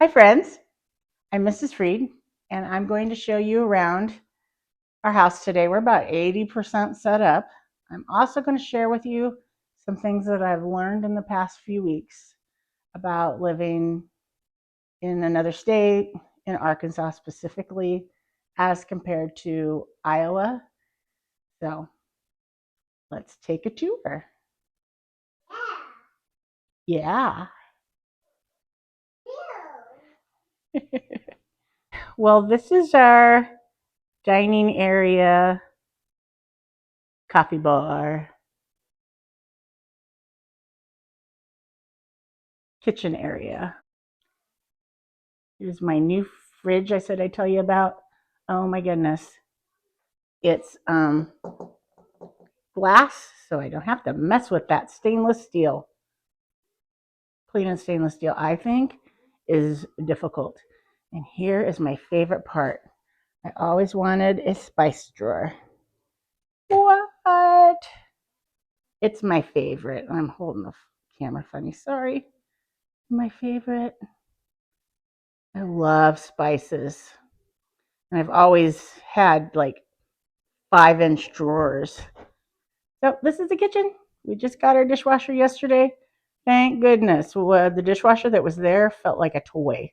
Hi friends, I'm Mrs. Freed and I'm going to show you around our house today. We're about 80% set up. I'm also going to share with you some things that I've learned in the past few weeks about living in another state, in Arkansas specifically, as compared to Iowa. So let's take a tour. Yeah. Well, this is our dining area, coffee bar, kitchen area. Here's my new fridge I said I'd tell you about. Oh my goodness. It's glass, so I don't have to mess with that stainless steel. Cleaning stainless steel, I think, is difficult. And here is my favorite part. I always wanted a spice drawer. What? It's my favorite. I'm holding the camera funny. Sorry. My favorite. I love spices. And I've always had like 5-inch drawers. So this is the kitchen. We just got our dishwasher yesterday. Thank goodness. The dishwasher that was there felt like a toy.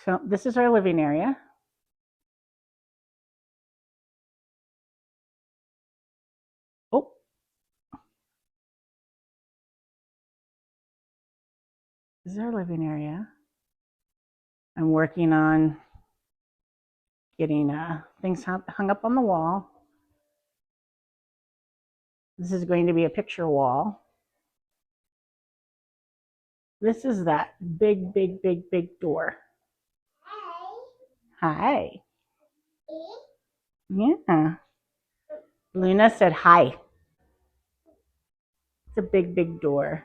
So this is our living area. Oh, this is our living area. I'm working on getting things hung up on the wall. This is going to be a picture wall. This is that big, big, big, big door. Hi. Yeah. Luna said hi. It's a big, big door.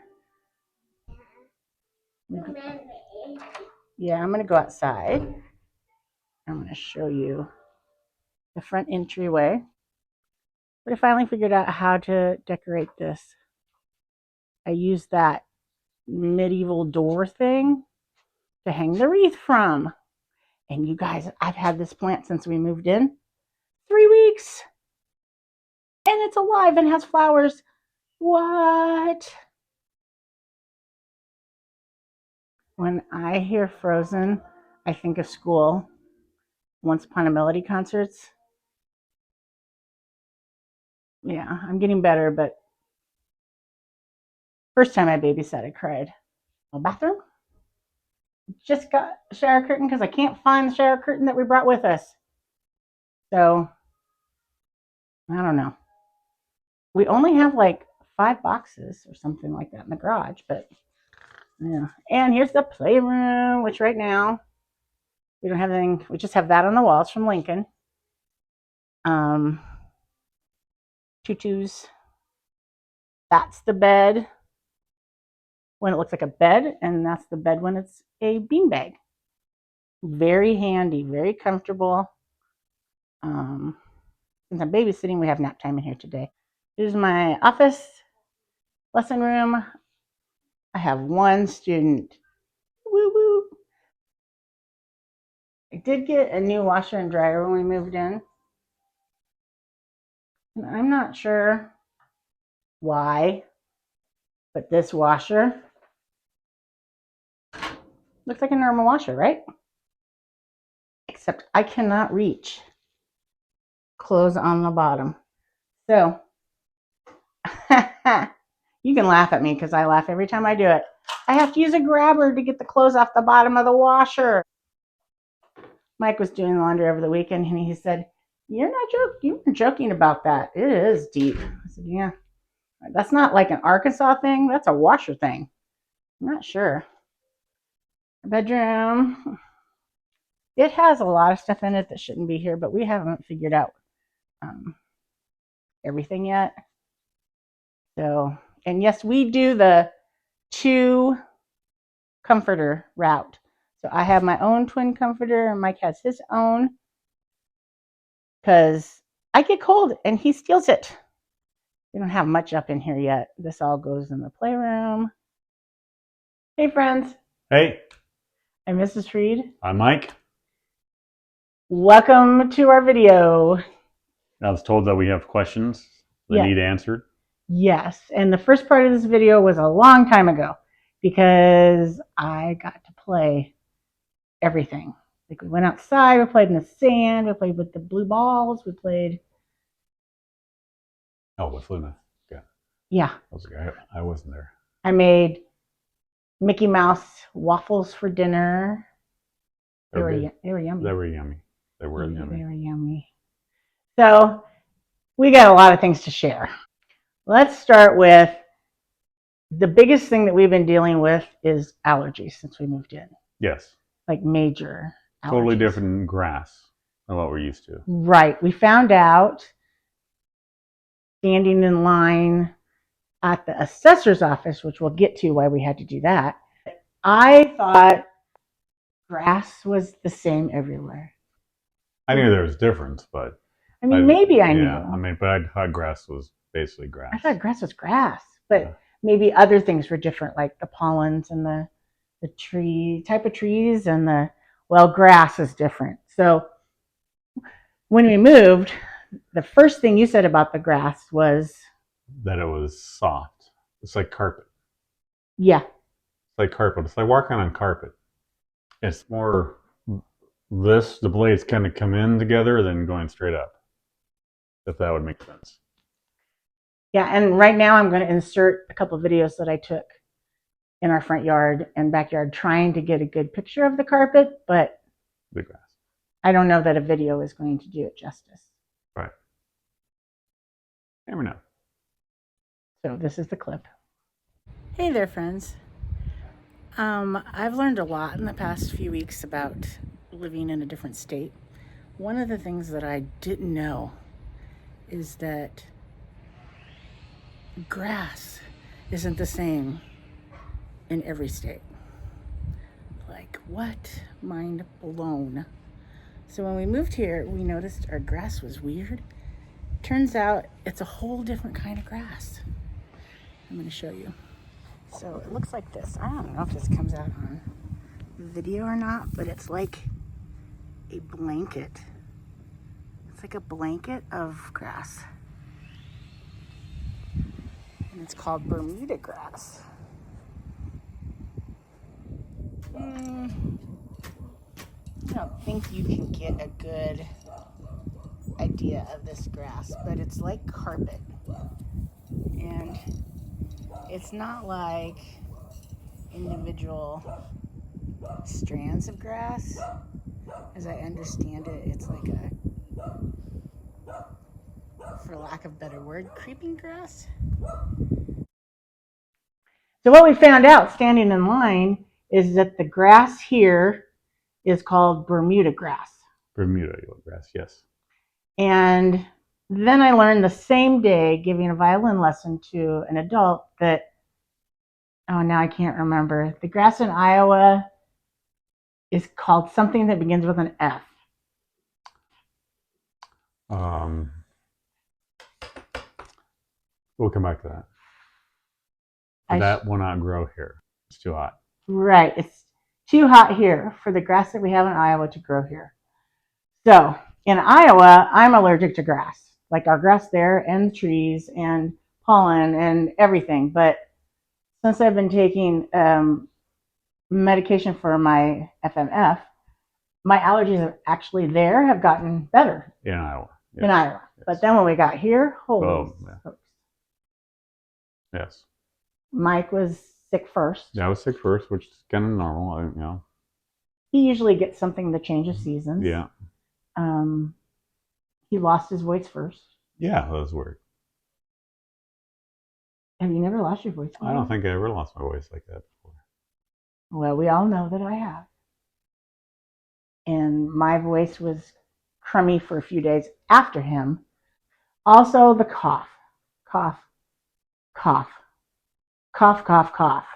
Yeah, I'm going to go outside. I'm going to show you the front entryway. But I finally figured out how to decorate this. I used that medieval door thing to hang the wreath from. And you guys, I've had this plant since we moved in. 3 weeks. And it's alive and has flowers. What? When I hear Frozen, I think of school. Once Upon a Melody concerts. Yeah, I'm getting better, but first time I babysat, I cried. A bathroom? Just got a shower curtain because I can't find the shower curtain that we brought with us. So, I don't know. We only have like 5 boxes or something like that in the garage, but yeah. And here's the playroom, which right now we don't have anything. We just have that on the walls from Lincoln. Um, Tutus. That's the bed when it looks like a bed, and that's the bed when it's a beanbag. Very handy, very comfortable. Since I'm babysitting, we have nap time in here today. Here's my office, lesson room. I have one student. Woo woo. I did get a new washer and dryer when we moved in. And I'm not sure why, but this washer looks like a normal washer, right? Except I cannot reach clothes on the bottom. So you can laugh at me because I laugh every time I do it. I have to use a grabber to get the clothes off the bottom of the washer. Mike was doing laundry over the weekend and he said, "You're not joking. You were joking about that. It is deep." I said, "Yeah, that's not like an Arkansas thing. That's a washer thing." I'm not sure. Bedroom. It has a lot of stuff in it that shouldn't be here, but we haven't figured out um, everything yet. So, and yes, we do the 2 comforter route. So I have my own twin comforter, and Mike has his own because I get cold and he steals it. We don't have much up in here yet. This all goes in the playroom. Hey, friends. Hey. I'm Mrs. Freed. I'm Mike. Welcome to our video. I was told that we have questions that need answered. Yes, and the first part of this video was a long time ago because I got to play everything. Like we went outside, we played in the sand, we played with the blue balls, we played. Oh, with Luna. Yeah. I wasn't there. I made Mickey Mouse waffles for dinner. They were yummy. They were yummy. They were yummy. So we got a lot of things to share. Let's start with the biggest thing that we've been dealing with is allergies since we moved in. Yes. Like major allergies. Totally different grass than what we're used to. Right. We found out standing in line at the assessor's office, which we'll get to why we had to do that. I thought grass was the same everywhere. I knew there was difference, but I mean, maybe I knew. Yeah, I mean, but I thought grass was basically grass. I thought grass was grass, but maybe other things were different, like the pollens and the tree type of trees and grass is different. So when we moved, the first thing you said about the grass was that it was soft. It's like carpet. Yeah. It's like carpet. It's like walking on carpet. It's more the blades kind of come in together than going straight up. If that would make sense. Yeah, and right now I'm going to insert a couple of videos that I took in our front yard and backyard trying to get a good picture of the carpet, but the grass. I don't know that a video is going to do it justice. Right. Never know. So this is the clip. Hey there, friends. I've learned a lot in the past few weeks about living in a different state. One of the things that I didn't know is that grass isn't the same in every state. Like, what? Mind blown. So when we moved here, we noticed our grass was weird. Turns out it's a whole different kind of grass. I'm going to show you. So it looks like this. I don't know if this comes out on video or not, but it's like a blanket. It's like a blanket of grass. And it's called Bermuda grass. I don't think you can get a good idea of this grass, but it's like carpet. And it's not like individual strands of grass. As I understand it, it's like for lack of a better word, creeping grass. So what we found out standing in line is that the grass here is called Bermuda grass. Bermuda grass, yes. And then I learned the same day, giving a violin lesson to an adult, that, oh, now I can't remember. The grass in Iowa is called something that begins with an F. We'll come back to that. That will not grow here. It's too hot. Right. It's too hot here for the grass that we have in Iowa to grow here. So in Iowa, I'm allergic to grass, like our grass there and trees and pollen and everything. But since I've been taking medication for my FMF, my allergies have actually have gotten better. In Iowa. Yes. In Iowa. Yes. But then when we got here, holy smokes. Yes. Mike was sick first. Yeah, I was sick first, which is kind of normal. You know. He usually gets something the change of seasons. Yeah. He lost his voice first. Yeah, that was weird. Have you never lost your voice before? I don't think I ever lost my voice like that before. Well, we all know that I have. And my voice was crummy for a few days after him. Also, the cough. Cough. Cough. Cough, cough, cough.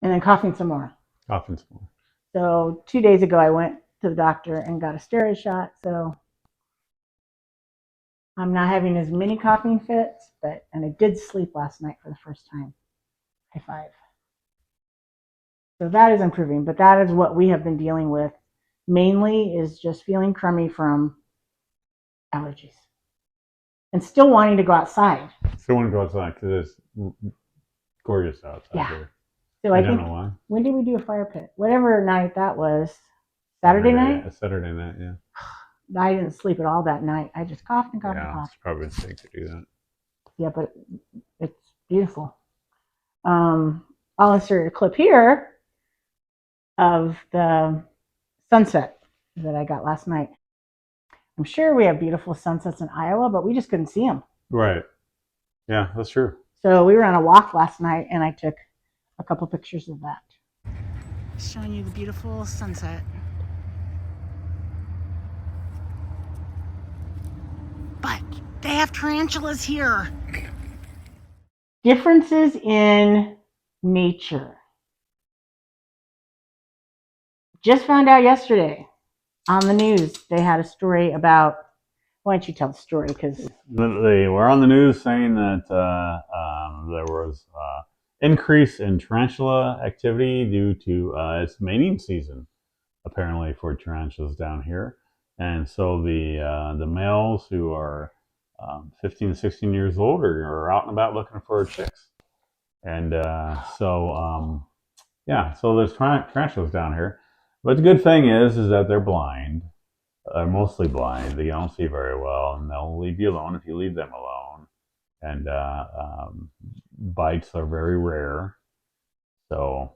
And then coughing some more. Coughing some more. So 2 days ago, I went to the doctor and got a steroid shot. So I'm not having as many coughing fits, and I did sleep last night for the first time. High five. So that is improving, but that is what we have been dealing with mainly, is just feeling crummy from allergies and still wanting to go outside. Still want to go outside because it's gorgeous outside Yeah. here. So I I don't think, know why. when did we do a fire pit? Whatever night that was. Saturday night? Saturday night, yeah. I didn't sleep at all that night. I just coughed and coughed and Yeah, coughed. it's probably a mistake to do that. Yeah, but it's beautiful. I'll insert a clip here of the sunset that I got last night. I'm sure we have beautiful sunsets in Iowa, but we just couldn't see them. Right. Yeah, that's true. So we were on a walk last night, and I took a couple pictures of that. Showing you the beautiful sunset. But they have tarantulas here. Differences in nature. Just found out yesterday on the news, they had a story about, why don't you tell the story? Because they were on the news saying that there was increase in tarantula activity due to its mating season, apparently, for tarantulas down here. And so the males who are 15 to 16 years old are out and about looking for chicks. And so there's tarantulas down here. But the good thing is that they're blind. They're mostly blind. They don't see very well, and they'll leave you alone if you leave them alone. And bites are very rare. So,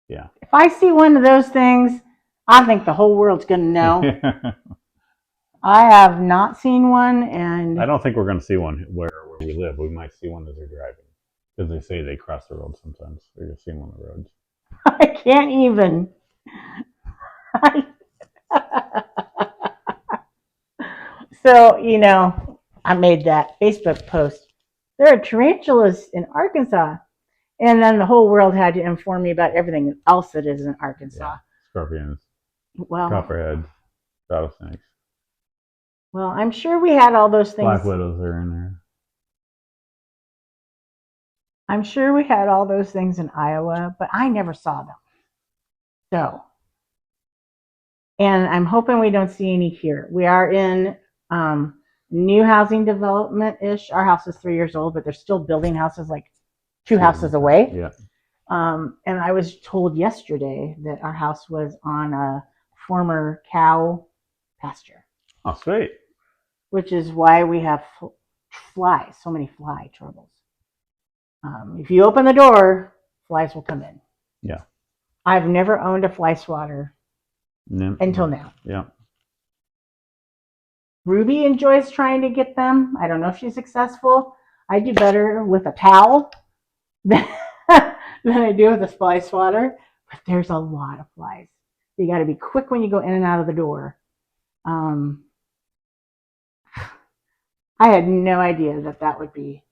yeah. if I see one of those things, I think the whole world's going to know. I have not seen one, and I don't think we're going to see one where we live. We might see one as they're driving, because they say they cross the road sometimes. Or you'll see them on the roads. I can't even. So, I made that Facebook post. There are tarantulas in Arkansas. And then the whole world had to inform me about everything else that is in Arkansas. Yeah. Scorpions, Well, copperheads, rattlesnakes. Well, I'm sure we had all those things. Black widows are in there. I'm sure we had all those things in Iowa, but I never saw them. So, and I'm hoping we don't see any here. We are in new housing development-ish. Our house is 3 years old, but they're still building houses like two houses away. Yeah. And I was told yesterday that our house was on a former cow pasture. Oh, sweet. Which is why we have flies, so many fly troubles. If you open the door, flies will come in. Yeah. I've never owned a fly swatter until now. Yeah. Ruby enjoys trying to get them. I don't know if she's successful. I do better with a towel than I do with a fly swatter, but there's a lot of flies. You got to be quick when you go in and out of the door. I had no idea that would be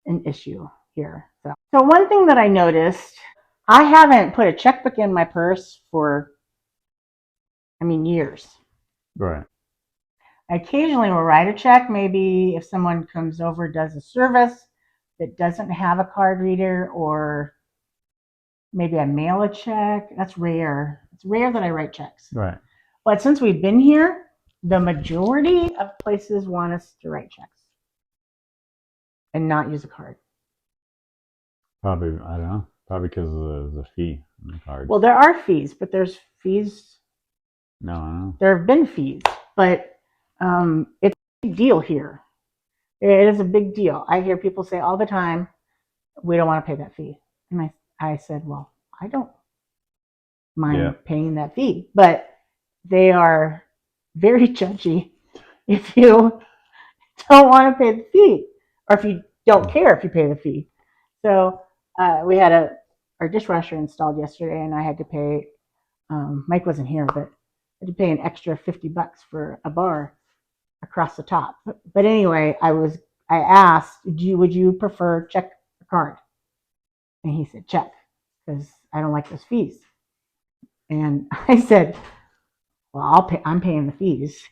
an issue here. So one thing that I noticed, I haven't put a checkbook in my purse for, years. Right. I occasionally will write a check, maybe if someone comes over, does a service that doesn't have a card reader, or maybe I mail a check. That's rare. It's rare that I write checks. Right. But since we've been here, the majority of places want us to write checks and not use a card. Probably, I don't know. Probably because of the fee on the card. Well, there are fees, but there's fees. No, I don't know. There have been fees, but it's a big deal here. It is a big deal. I hear people say all the time, we don't want to pay that fee. And I said, well, I don't mind paying that fee, but they are very judgy if you don't want to pay the fee, or if you don't care if you pay the fee. So we had our dishwasher installed yesterday, and I had to pay, Mike wasn't here, but I had to pay an extra $50 for a bar across the top. But anyway, I asked, would you prefer check or card? And he said check, because I don't like those fees. And I said, well, I'm paying the fees.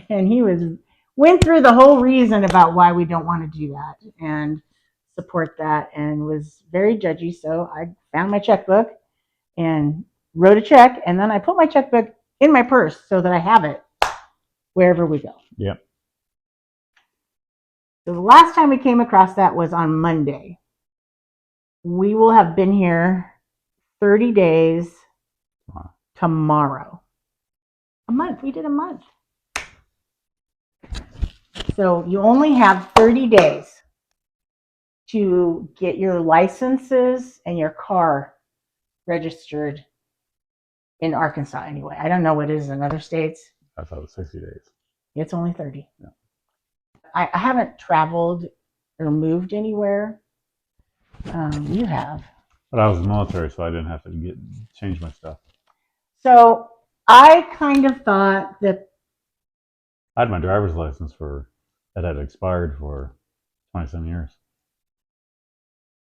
And he went through the whole reason about why we don't want to do that. And support that and was very judgy. So I found my checkbook and wrote a check, and then I put my checkbook in my purse so that I have it wherever we go. Yep. So the last time we came across that was on Monday. We will have been here 30 days tomorrow. A month. We did a month. So you only have 30 days to get your licenses and your car registered in Arkansas anyway. I don't know what it is in other states. I thought it was 60 days. It's only 30. Yeah. I haven't traveled or moved anywhere. You have. But I was in the military, so I didn't have to change my stuff. So I kind of thought that I had my driver's license that had expired for 20-some years.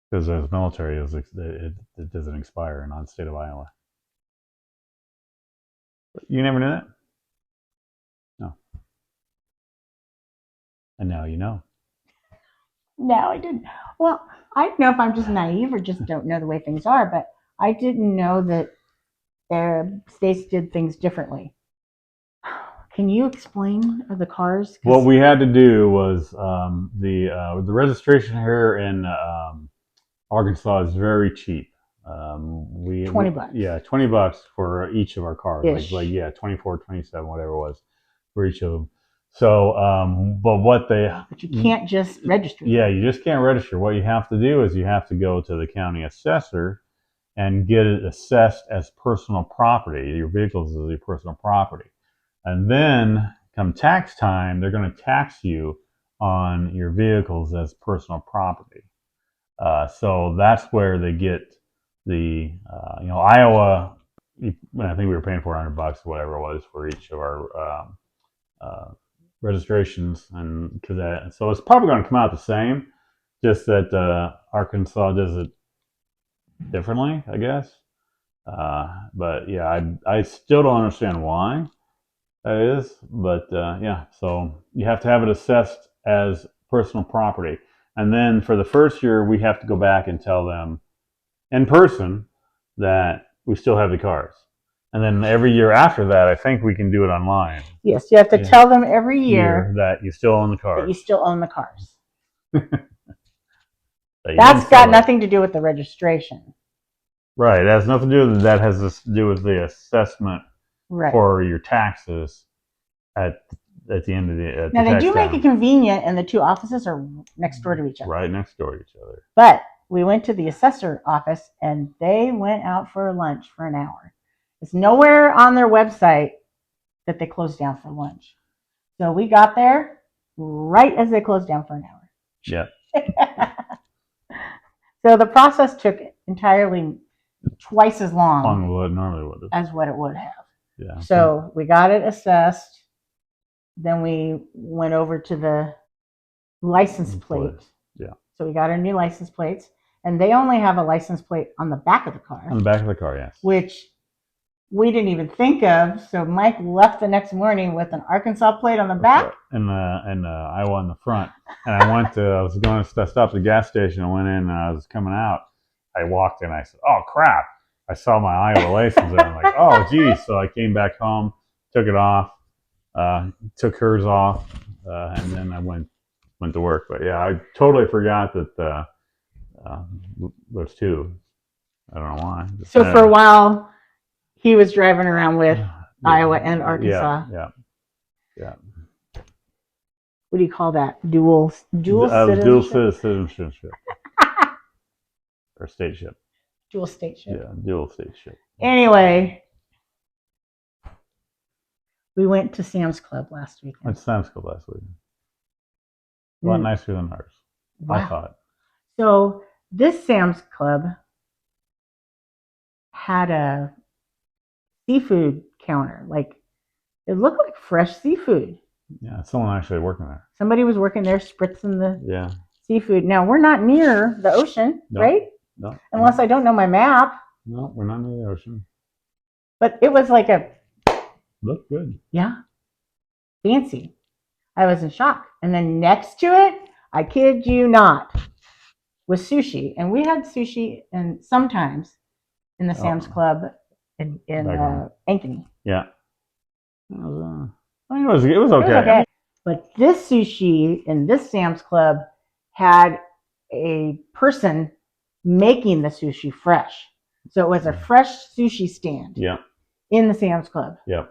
Because as military, it doesn't expire in the state of Iowa. You never knew that? No. And now you know. no, I didn't. Well, I don't know if I'm just naive or just don't know the way things are, but I didn't know that states did things differently. Can you explain the cars? What we had to do was the registration here in Arkansas is very cheap. $20. Yeah, $20 for each of our cars. Ish. Like 24, 27, whatever it was for each of them. So, But you can't just register. Yeah, you just can't register. What you have to do is you have to go to the county assessor and get it assessed as personal property. Your vehicles is your personal property. And then come tax time, they're going to tax you on your vehicles as personal property. So that's where they get the, Iowa, I think we were paying $400 or whatever it was for each of our registrations. And so it's probably going to come out the same, just that Arkansas does it differently, I guess. But yeah, I still don't understand why that is. But yeah, so you have to have it assessed as personal property. And then for the first year, we have to go back and tell them in person that we still have the cars. And then every year after that, I think we can do it online. Yes, you have to tell them every year that you still own the cars. That you still own the cars. That's got nothing to do with the registration. Right. It has nothing to do with it. That has to do with the assessment for your taxes at the end of the now, they do make it convenient, and the two offices are next door to each other. Right next door to each other. But we went to the assessor office, and they went out for lunch for an hour. It's nowhere on their website that they closed down for lunch. So we got there right as they closed down for an hour. Yeah. So the process took entirely twice as long normally would as what it would have. Yeah. So we got it assessed. Then we went over to the license plate. Yeah. So we got our new license plates, and they only have a license plate on the back of the car. On the back of the car, yes. Which we didn't even think of. So Mike left the next morning with an Arkansas plate on the back. And Iowa on the front. And I was going to stop at the gas station. I went in and I was coming out. I walked in. I said, "Oh, crap." I saw my Iowa license and I'm like, "Oh, geez." So I came back home, took it off, took hers off, and then I went to work. But yeah, I totally forgot that there's two. I don't know why. So for a while, he was driving around with Iowa and Arkansas. Yeah. What do you call that? Dual citizenship? Dual citizenship. Or stateship. Dual stateship. Yeah, dual stateship. Anyway, we went to Sam's Club last weekend. Went to Sam's Club last week. A lot nicer than ours, I thought. So this Sam's Club had a seafood counter. Like, it looked like fresh seafood. Yeah, someone actually working there. Somebody was working there spritzing the seafood. Now, we're not near the ocean, right? No. Unless I don't know my map. No, we're not near the ocean. But it was like Looked good. Yeah. Fancy. I was in shock. And then next to it, I kid you not, was sushi, and we had sushi and sometimes in the Sam's Club in Ankeny. Yeah. I mean, it was okay. It was okay. But this sushi in this Sam's Club had a person making the sushi fresh. So it was a fresh sushi stand. Yeah. In the Sam's Club. Yeah.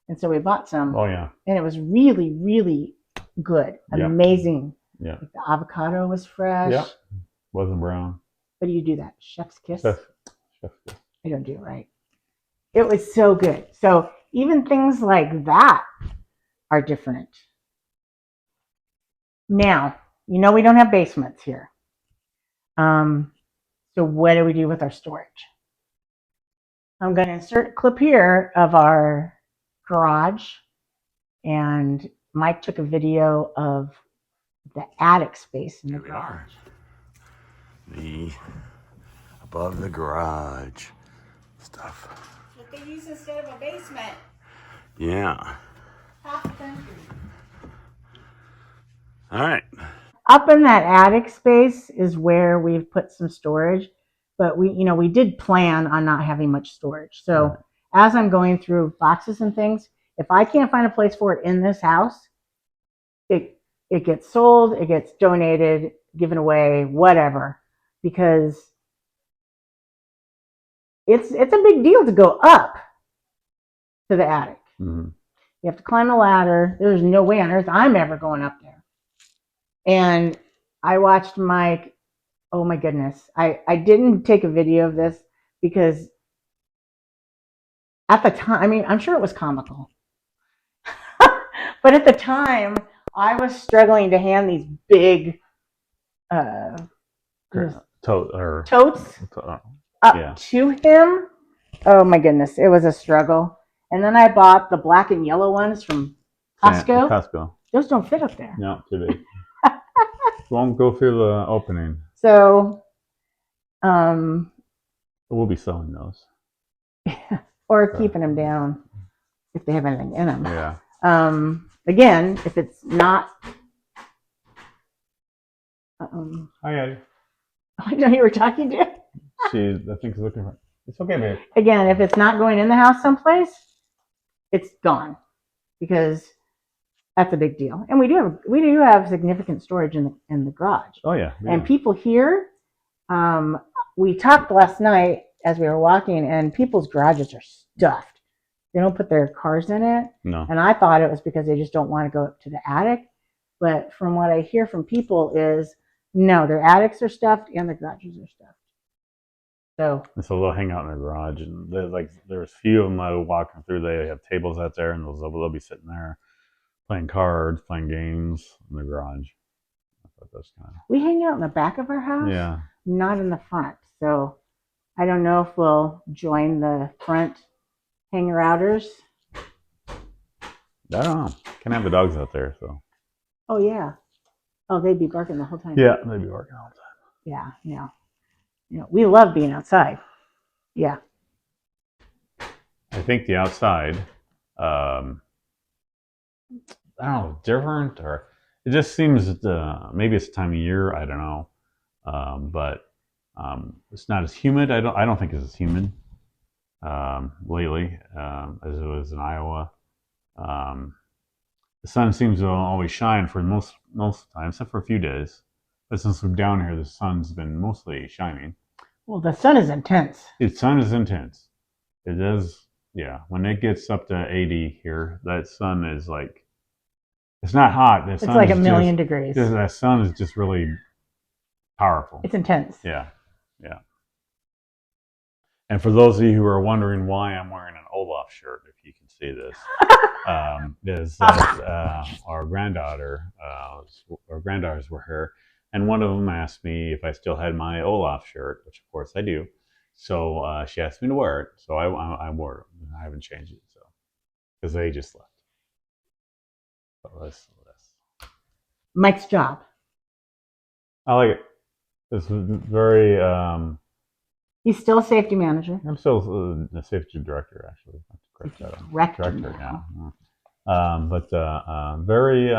And so we bought some. Oh yeah. And it was really, really good. Amazing. Yeah. Like the avocado was fresh. Yeah. Wasn't brown. What do you do that? Chef's kiss? Chef's kiss. I don't do it right. It was so good. So even things like that are different. Now, we don't have basements here. So what do we do with our storage? I'm going to insert a clip here of our garage, and Mike took a video of the attic space in the garage. The above the garage stuff. What they use instead of a basement. Yeah. Half the country. All right. Up in that attic space is where we've put some storage, but we did plan on not having much storage. So as I'm going through boxes and things, if I can't find a place for it in this house, it gets sold, it gets donated, given away, whatever, because it's a big deal to go up to the attic. Mm-hmm. You have to climb a ladder. There's no way on earth I'm ever going up there. And I watched Mike. Oh my goodness. I didn't take a video of this because at the time, I mean, I'm sure it was comical. But at the time, I was struggling to hand these big totes up to him. Oh my goodness. It was a struggle. And then I bought the black and yellow ones from Costco. Those don't fit up there. No, too big. Won't go through the opening. So, we'll be selling those. or keeping them down if they have anything in them. Yeah. Again, if it's not. Hi, Eddie. I know you were talking to. I think she's looking for. It's okay, babe. Again, if it's not going in the house someplace, it's gone, because that's a big deal. And we do have significant storage in the garage. Oh yeah. And people here, we talked last night as we were walking, and people's garages are stuffed. They don't put their cars in it. No. And I thought it was because they just don't want to go up to the attic. But from what I hear from people is, no, their attics are stuffed and their garages are stuffed. So they'll hang out in their garage, and there's a few of them that are walking through. They have tables out there, and they'll be sitting there playing cards, playing games in the garage. I thought that's kind of. We hang out in the back of our house. Yeah. Not in the front. So I don't know if we'll join the front hanger-outers. I don't know. Can have the dogs out there, so. Oh yeah. Oh, they'd be barking the whole time. Yeah, they'd be barking all the time. Yeah, yeah. We love being outside. Yeah. I think the outside, I don't know, different, or it just seems maybe it's the time of year. I don't know, but it's not as humid. I don't think it's as humid lately as it was in Iowa. The sun seems to always shine for most of the time, except for a few days. But since we're down here, the sun's been mostly shining. Well, the sun is intense. The sun is intense. It is, yeah. When it gets up to 80 here, that sun is like, it's not hot. It's like a million degrees. That sun is just really powerful. It's intense. Yeah, yeah. And for those of you who are wondering why I'm wearing an Olaf shirt, if you can see this, is that our granddaughters were here, and one of them asked me if I still had my Olaf shirt, which of course I do. So she asked me to wear it, so I wore it. I haven't changed it, so because they just left. So that's Mike's job. I like it. It's very. He's still a safety manager. I'm still a safety director, actually. Director, yeah. But very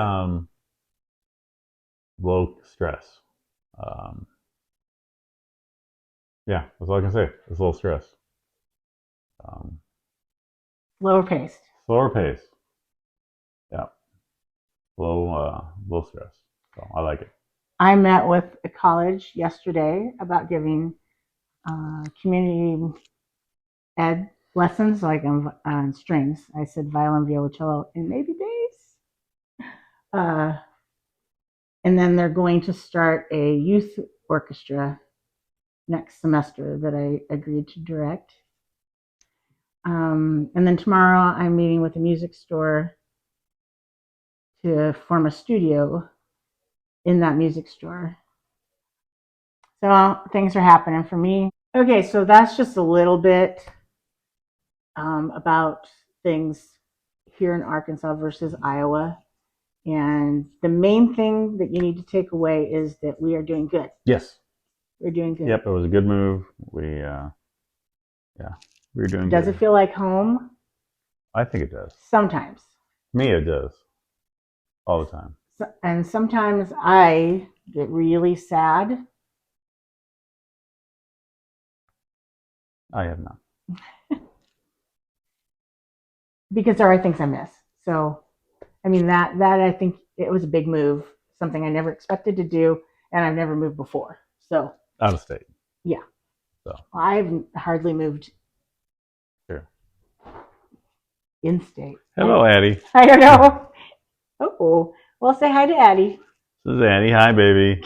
low stress. Yeah, that's all I can say. It's a little stress. Lower paced. Slower pace. Yeah, low stress. So I like it. I met with a college yesterday about giving community ed lessons, like on strings. I said violin, violoncello, and maybe bass. And then they're going to start a youth orchestra next semester that I agreed to direct. And then tomorrow I'm meeting with a music store to form a studio in that music store. So things are happening for me. Okay, so that's just a little bit about things here in Arkansas versus Iowa. And the main thing that you need to take away is that we are doing good. Yes. We're doing good. Yep, it was a good move. We were doing Does good. it feel like home? I think it does. Sometimes. Me, it does. All the time. And sometimes I get really sad. I have not. Because there are things I miss. So, I mean, that I think it was a big move, something I never expected to do, and I've never moved before. So, Out of state. yeah. So I've hardly moved here. in state. Hello, Addie. I don't know. Oh, well, say hi to Addie. This is Addie. Hi, baby.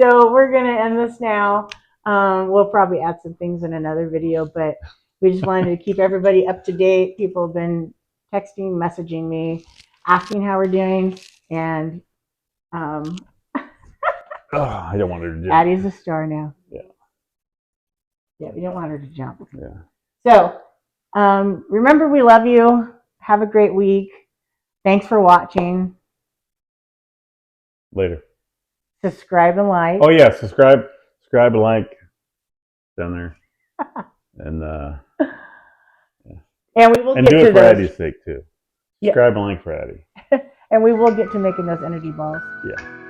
So we're gonna end this now. We'll probably add some things in another video, but we just wanted to keep everybody up to date. People have been texting, messaging me, asking how we're doing, and I don't want her to jump. Addie's a star now. Yeah. Yeah, we don't want her to jump. Yeah. So remember, we love you. Have a great week. Thanks for watching. Later. Subscribe and like. Oh yeah, subscribe and like down there, and we will and get do to it for those. Addie's sake too. Yeah. Subscribe and like for Addie. And we will get to making those energy balls. Yeah.